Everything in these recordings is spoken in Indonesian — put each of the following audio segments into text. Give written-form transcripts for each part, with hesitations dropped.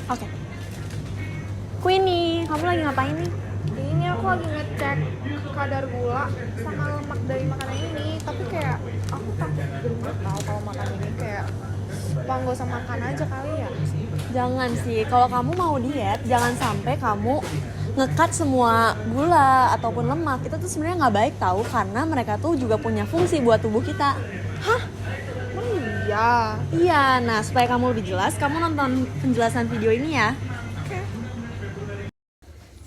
Oke. Queenie, kamu lagi ngapain nih? Ini aku lagi ngecek kadar gula sama lemak dari makanan ini, tapi kayak aku takut gendut tau kalau makan ini. Kayak apa nggak usah makan aja kali ya. Jangan sih, kalau kamu mau diet, jangan sampai kamu ngekat semua gula ataupun lemak. Itu tuh sebenarnya nggak baik tahu, karena mereka tuh juga punya fungsi buat tubuh kita. Emang iya. Iya, nah supaya kamu lebih jelas, kamu nonton penjelasan video ini ya.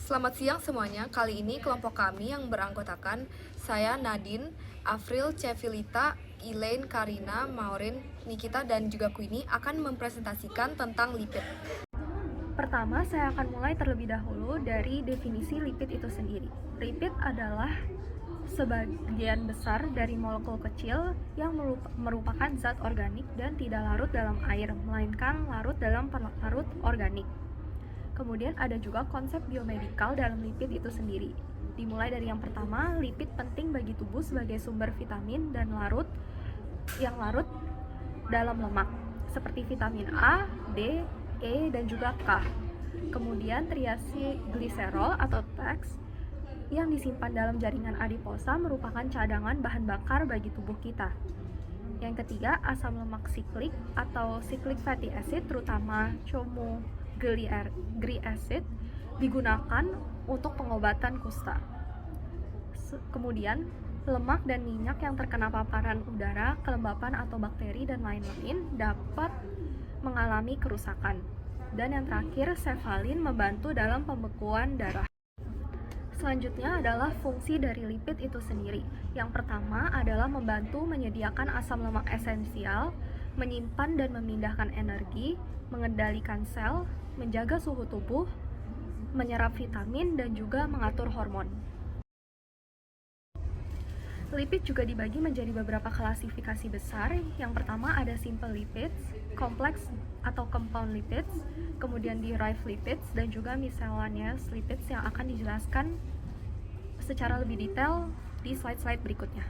Selamat siang semuanya. Kali ini kelompok kami yang beranggotakan saya Nadine, Afril, Cevilita, Elaine, Karina, Maureen, Nikita, dan juga Queenie akan mempresentasikan tentang lipid. Pertama, saya akan mulai terlebih dahulu dari definisi lipid itu sendiri. Lipid adalah sebagian besar dari molekul kecil yang merupakan zat organik dan tidak larut dalam air, melainkan larut dalam pelarut organik. Kemudian ada juga konsep biomedikal dalam lipid itu sendiri. Dimulai dari yang pertama, lipid penting bagi tubuh sebagai sumber vitamin dan larut dalam lemak, seperti vitamin A, D, E, dan juga K. Kemudian triacylglycerol atau TAX yang disimpan dalam jaringan adiposa merupakan cadangan bahan bakar bagi tubuh kita. Yang ketiga, asam lemak siklik atau cyclic fatty acid, terutama Greek acid, digunakan untuk pengobatan kusta. Kemudian, lemak dan minyak yang terkena paparan udara, kelembapan atau bakteri dan lain-lain dapat mengalami kerusakan. Dan yang terakhir, sefalin membantu dalam pembekuan darah. Selanjutnya adalah fungsi dari lipid itu sendiri. Yang pertama adalah membantu menyediakan asam lemak esensial, menyimpan dan memindahkan energi, mengendalikan sel, menjaga suhu tubuh, menyerap vitamin, dan juga mengatur hormon. Lipid juga dibagi menjadi beberapa klasifikasi besar. Yang pertama ada simple lipids, complex atau compound lipids, kemudian derived lipids, dan juga miscellaneous lipids yang akan dijelaskan secara lebih detail di slide-slide berikutnya.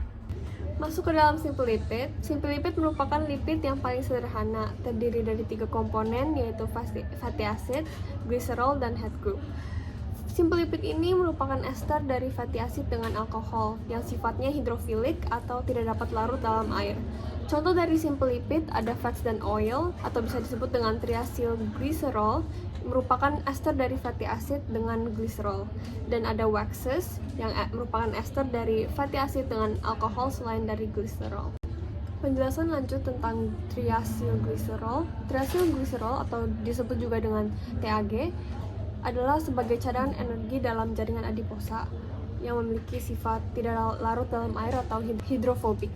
Masuk ke dalam simple lipid. Simple lipid merupakan lipid yang paling sederhana, terdiri dari 3 komponen, yaitu fatty acid, glycerol, dan head group. Simple lipid ini merupakan ester dari fatty acid dengan alkohol yang sifatnya hidrofilik atau tidak dapat larut dalam air. Contoh dari simple lipid ada fats dan oil, atau bisa disebut dengan triacylglycerol, merupakan ester dari fatty acid dengan glycerol, dan ada waxes yang merupakan ester dari fatty acid dengan alkohol selain dari glycerol. Penjelasan lanjut tentang triacylglycerol. Triacylglycerol atau disebut juga dengan TAG adalah sebagai cadangan energi dalam jaringan adiposa yang memiliki sifat tidak larut dalam air atau hidrofobik.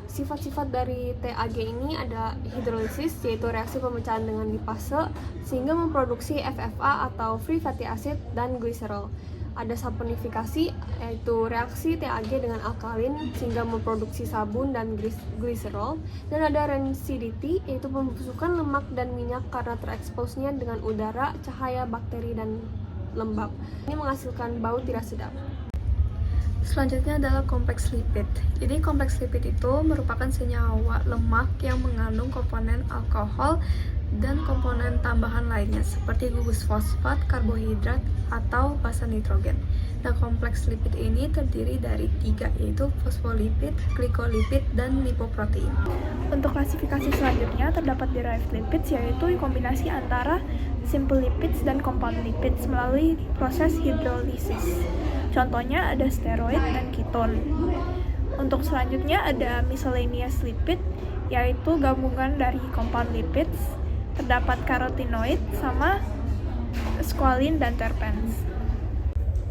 Sifat-sifat dari TAG ini ada hidrolisis, yaitu reaksi pemecahan dengan lipase sehingga memproduksi FFA atau free fatty acid, dan glycerol. Ada saponifikasi, yaitu reaksi TAG dengan alkalin sehingga memproduksi sabun dan glycerol. Dan ada rancidity, yaitu pembusukan lemak dan minyak karena tereksposnya dengan udara, cahaya, bakteri, dan lembab. Ini menghasilkan bau tidak sedap. Selanjutnya adalah kompleks lipid. Jadi kompleks lipid itu merupakan senyawa lemak yang mengandung komponen alkohol dan komponen tambahan lainnya seperti gugus fosfat, karbohidrat, atau basa nitrogen. Nah, kompleks lipid ini terdiri dari 3, yaitu fosfolipid, glikolipid, dan lipoprotein. Untuk klasifikasi selanjutnya terdapat derived lipids, yaitu kombinasi antara simple lipids dan compound lipids melalui proses hidrolisis. Contohnya ada steroid dan keton. Untuk selanjutnya ada miscellaneous lipid, yaitu gabungan dari compound lipids, terdapat karotinoid sama squalene dan terpenes.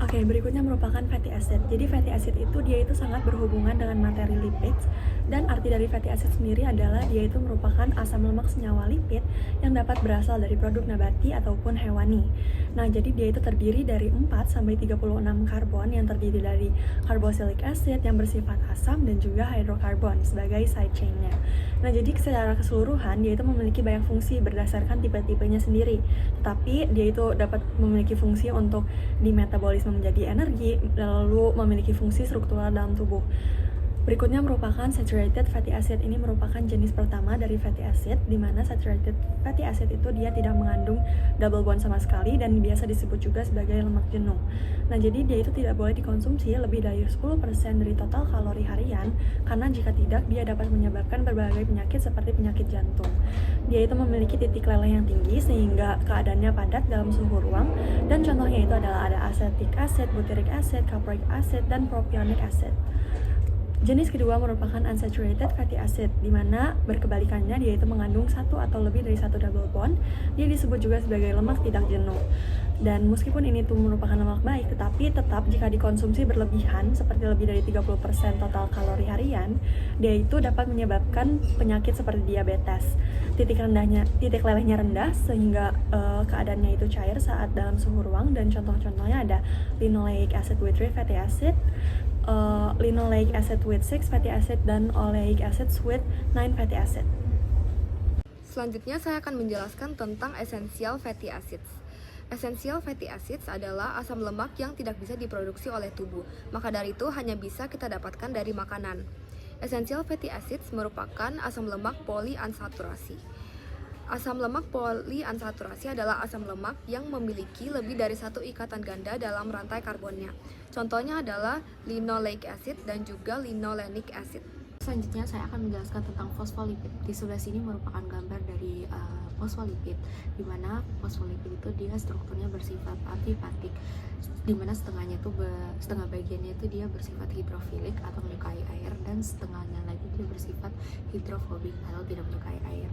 Oke, berikutnya merupakan fatty acid. Jadi fatty acid itu dia itu sangat berhubungan dengan materi lipids, dan arti dari fatty acid sendiri adalah dia itu merupakan asam lemak senyawa lipid yang dapat berasal dari produk nabati ataupun hewani. Nah, jadi dia itu terdiri dari 4 sampai 36 karbon yang terdiri dari carboxylic acid yang bersifat asam dan juga hidrokarbon sebagai side chain-nya. Nah, jadi secara keseluruhan dia itu memiliki banyak fungsi berdasarkan tipe-tipenya sendiri. Tetapi dia itu dapat memiliki fungsi untuk dimetabolisme menjadi energi, lalu memiliki fungsi struktural dalam tubuh. Berikutnya merupakan saturated fatty acid. Ini merupakan jenis pertama dari fatty acid, di mana saturated fatty acid itu dia tidak mengandung double bond sama sekali dan biasa disebut juga sebagai lemak jenuh. Nah, jadi dia itu tidak boleh dikonsumsi lebih dari 10% dari total kalori harian, karena jika tidak dia dapat menyebabkan berbagai penyakit seperti penyakit jantung. Dia itu memiliki titik leleh yang tinggi sehingga keadaannya padat dalam suhu ruang, dan contohnya itu adalah ada acetic acid, butyric acid, caproic acid, dan propionic acid. Jenis kedua merupakan unsaturated fatty acid, di mana berkebalikannya dia itu mengandung satu atau lebih dari satu double bond. Dia disebut juga sebagai lemak tidak jenuh. Dan meskipun ini tuh merupakan lemak baik, tetapi tetap jika dikonsumsi berlebihan, seperti lebih dari 30% total kalori harian, dia itu dapat menyebabkan penyakit seperti diabetes. Titik lelehnya rendah sehingga keadaannya itu cair saat dalam suhu ruang, dan contoh-contohnya ada linoleic acid with 3 fatty acid, linoleic acid with 6 fatty acid, dan oleic acid with 9 fatty acid. Selanjutnya saya akan menjelaskan tentang essential fatty acids. Essential fatty acids adalah asam lemak yang tidak bisa diproduksi oleh tubuh, maka dari itu hanya bisa kita dapatkan dari makanan. Essential fatty acids merupakan asam lemak poliunsaturasi. Asam lemak poliunsaturasi adalah asam lemak yang memiliki lebih dari satu ikatan ganda dalam rantai karbonnya. Contohnya adalah linoleic acid dan juga linolenic acid. Selanjutnya saya akan menjelaskan tentang fosfolipid. Di sebelah sini merupakan gambar dari fosfolipid, di mana fosfolipid itu dia strukturnya bersifat amfifatik, di mana setengah bagiannya itu dia bersifat hidrofilik atau menyukai air, dan setengahnya lagi dia bersifat hidrofobik atau tidak menyukai air.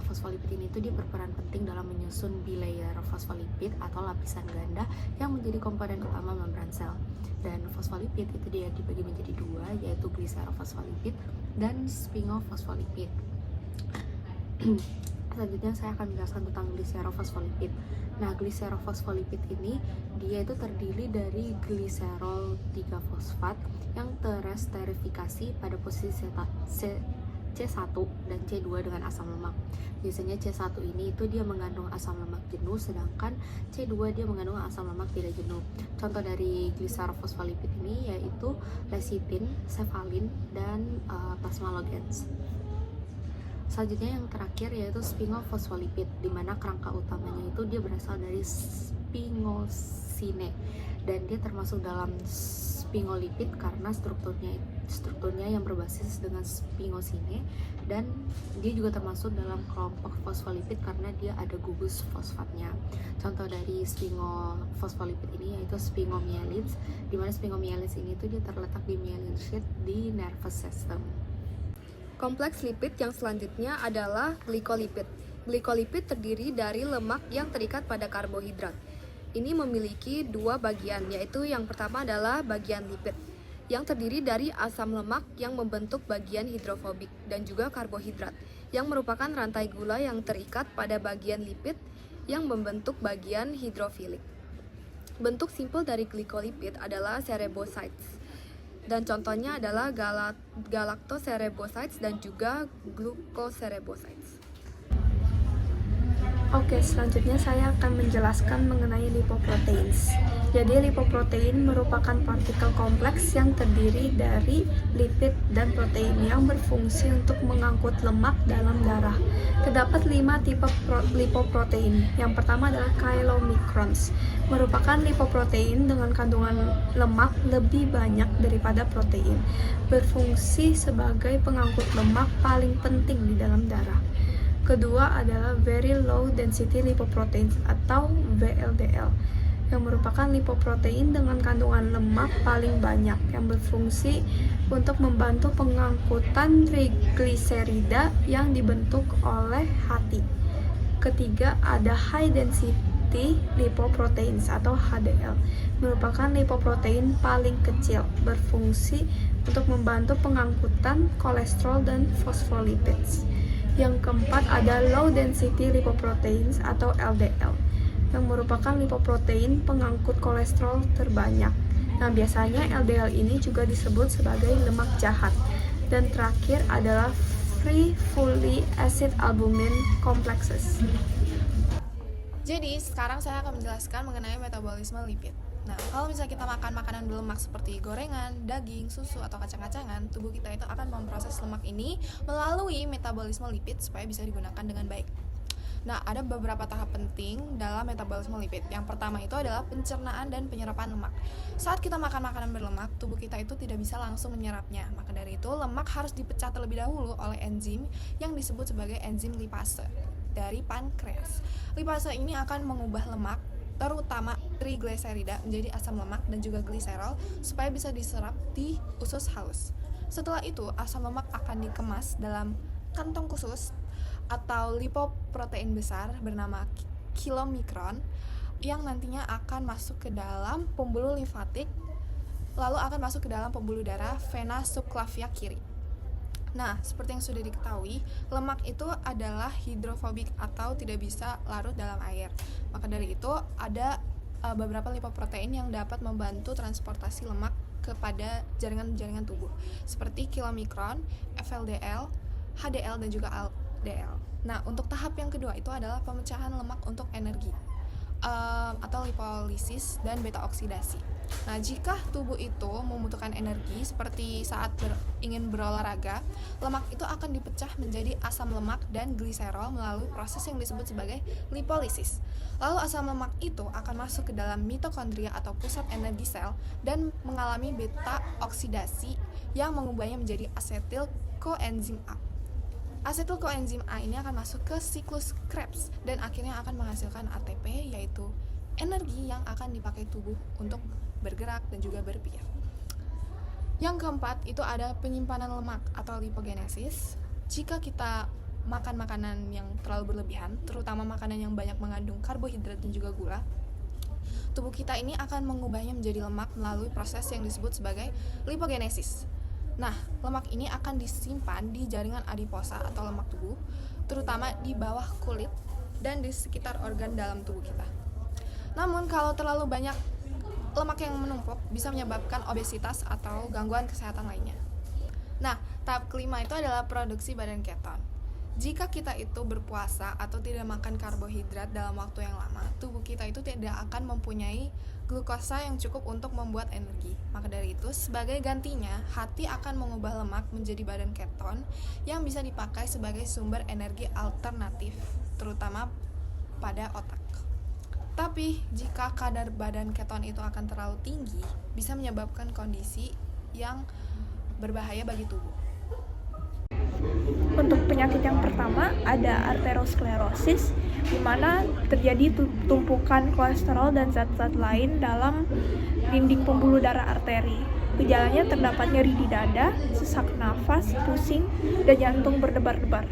Fosfolipid ini tuh dia berperan penting dalam menyusun bilayer fosfolipid atau lapisan ganda yang menjadi komponen utama membran sel. Dan fosfolipid itu dia dibagi menjadi dua, yaitu gliserofosfolipid dan sphingofosfolipid. Selanjutnya saya akan menjelaskan tentang gliserofosfolipid. Nah, gliserofosfolipid ini dia itu terdiri dari gliserol 3-fosfat yang teresterifikasi pada posisi C1 dan C2 dengan asam lemak. Biasanya C1 ini itu dia mengandung asam lemak jenuh, sedangkan C2 dia mengandung asam lemak tidak jenuh. Contoh dari gliserofosfolipid ini yaitu lecithin, cephalin, dan plasmalogens. Selanjutnya yang terakhir yaitu sphingofosfolipid, di mana kerangka utamanya itu dia berasal dari sphingosine, dan dia termasuk dalam sphingolipid karena strukturnya yang berbasis dengan sphingosine, dan dia juga termasuk dalam kelompok fosfolipid karena dia ada gugus fosfatnya. Contoh dari sphingofosfolipid ini yaitu sphingomyelids, di mana sphingomyelids ini tuh dia terletak di myelin sheath di nervous system. Kompleks lipid yang selanjutnya adalah glikolipid. Glikolipid terdiri dari lemak yang terikat pada karbohidrat. Ini memiliki dua bagian, yaitu yang pertama adalah bagian lipid, yang terdiri dari asam lemak yang membentuk bagian hidrofobik dan juga karbohidrat, yang merupakan rantai gula yang terikat pada bagian lipid yang membentuk bagian hidrofilik. Bentuk simpel dari glikolipid adalah cerebosides, dan contohnya adalah galactocerebosides dan juga glucocerebosides. Oke, selanjutnya saya akan menjelaskan mengenai lipoproteins. Jadi lipoprotein merupakan partikel kompleks yang terdiri dari lipid dan protein yang berfungsi untuk mengangkut lemak dalam darah. Terdapat 5 tipe lipoprotein. Yang pertama adalah chylomicrons, merupakan lipoprotein dengan kandungan lemak lebih banyak daripada protein, berfungsi sebagai pengangkut lemak paling penting di dalam darah. Kedua adalah very low density lipoproteins atau VLDL, yang merupakan lipoprotein dengan kandungan lemak paling banyak yang berfungsi untuk membantu pengangkutan trigliserida yang dibentuk oleh hati. Ketiga ada high density lipoproteins atau HDL, merupakan lipoprotein paling kecil, berfungsi untuk membantu pengangkutan kolesterol dan fosfolipids. Yang keempat ada low density lipoproteins atau LDL, yang merupakan lipoprotein pengangkut kolesterol terbanyak. Nah, biasanya LDL ini juga disebut sebagai lemak jahat. Dan terakhir adalah free fatty acid albumin complexes. Jadi, sekarang saya akan menjelaskan mengenai metabolisme lipid. Nah, kalau misalnya kita makan makanan berlemak seperti gorengan, daging, susu, atau kacang-kacangan, tubuh kita itu akan memproses lemak ini melalui metabolisme lipid supaya bisa digunakan dengan baik. Nah, ada beberapa tahap penting dalam metabolisme lipid. Yang pertama itu adalah pencernaan dan penyerapan lemak. Saat kita makan makanan berlemak, tubuh kita itu tidak bisa langsung menyerapnya. Maka dari itu, lemak harus dipecah terlebih dahulu oleh enzim yang disebut sebagai enzim lipase dari pankreas. Lipase ini akan mengubah lemak, terutama trigliserida, menjadi asam lemak dan juga gliserol supaya bisa diserap di usus halus. Setelah itu, asam lemak akan dikemas dalam kantong khusus atau lipoprotein besar bernama kilomikron yang nantinya akan masuk ke dalam pembuluh limfatik, lalu akan masuk ke dalam pembuluh darah vena subclavia kiri. Nah, seperti yang sudah diketahui, lemak itu adalah hidrofobik atau tidak bisa larut dalam air. Maka dari itu, ada beberapa lipoprotein yang dapat membantu transportasi lemak kepada jaringan-jaringan tubuh, seperti kilomikron, FLDL, HDL, dan juga LDL. Nah, untuk tahap yang kedua itu adalah pemecahan lemak untuk energi atau lipolisis dan beta oksidasi. Nah, jika tubuh itu membutuhkan energi seperti saat ingin berolahraga, lemak itu akan dipecah menjadi asam lemak dan gliserol melalui proses yang disebut sebagai lipolisis. Lalu asam lemak itu akan masuk ke dalam mitokondria atau pusat energi sel dan mengalami beta oksidasi yang mengubahnya menjadi asetil koenzim A. Asetil koenzim A ini akan masuk ke siklus Krebs dan akhirnya akan menghasilkan ATP, yaitu energi yang akan dipakai tubuh untuk bergerak dan juga berpikir. Yang keempat itu ada penyimpanan lemak atau lipogenesis. Jika kita makan makanan yang terlalu berlebihan, terutama makanan yang banyak mengandung karbohidrat dan juga gula, tubuh kita ini akan mengubahnya menjadi lemak melalui proses yang disebut sebagai lipogenesis. Nah, lemak ini akan disimpan di jaringan adiposa atau lemak tubuh, terutama di bawah kulit dan di sekitar organ dalam tubuh kita. Namun, kalau terlalu banyak lemak yang menumpuk bisa menyebabkan obesitas atau gangguan kesehatan lainnya. Nah, tahap kelima itu adalah produksi badan keton. Jika kita itu berpuasa atau tidak makan karbohidrat dalam waktu yang lama, tubuh kita itu tidak akan mempunyai glukosa yang cukup untuk membuat energi. Maka dari itu, sebagai gantinya, hati akan mengubah lemak menjadi badan keton yang bisa dipakai sebagai sumber energi alternatif, terutama pada otak. Tapi, jika kadar badan keton itu akan terlalu tinggi, bisa menyebabkan kondisi yang berbahaya bagi tubuh. Untuk penyakit yang pertama ada arteriosklerosis, di mana terjadi tumpukan kolesterol dan zat-zat lain dalam dinding pembuluh darah arteri. Gejalanya terdapat nyeri di dada, sesak nafas, pusing, dan jantung berdebar-debar.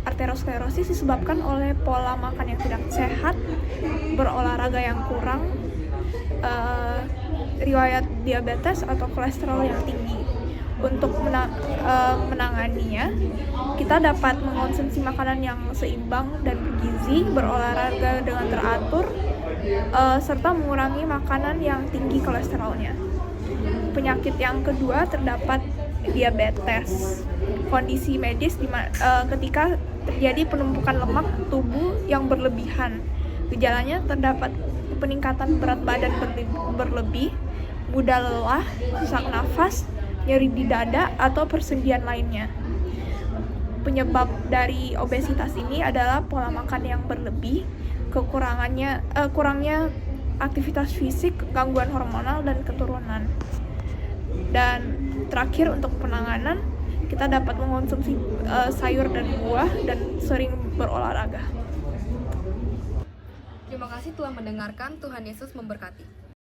Arteriosklerosis disebabkan oleh pola makan yang tidak sehat, berolahraga yang kurang, riwayat diabetes atau kolesterol yang tinggi. Untuk menanganinya, kita dapat mengonsumsi makanan yang seimbang dan bergizi, berolahraga dengan teratur, serta mengurangi makanan yang tinggi kolesterolnya. Penyakit yang kedua terdapat diabetes, kondisi medis ketika terjadi penumpukan lemak tubuh yang berlebihan. Gejalanya terdapat peningkatan berat badan berlebih, mudah lelah, sesak nafas, nyeri di dada, atau persendian lainnya. Penyebab dari obesitas ini adalah pola makan yang berlebih, kurangnya aktivitas fisik, gangguan hormonal, dan keturunan. Dan terakhir, untuk penanganan, kita dapat mengonsumsi sayur dan buah dan sering berolahraga. Terima kasih telah mendengarkan. Tuhan Yesus memberkati.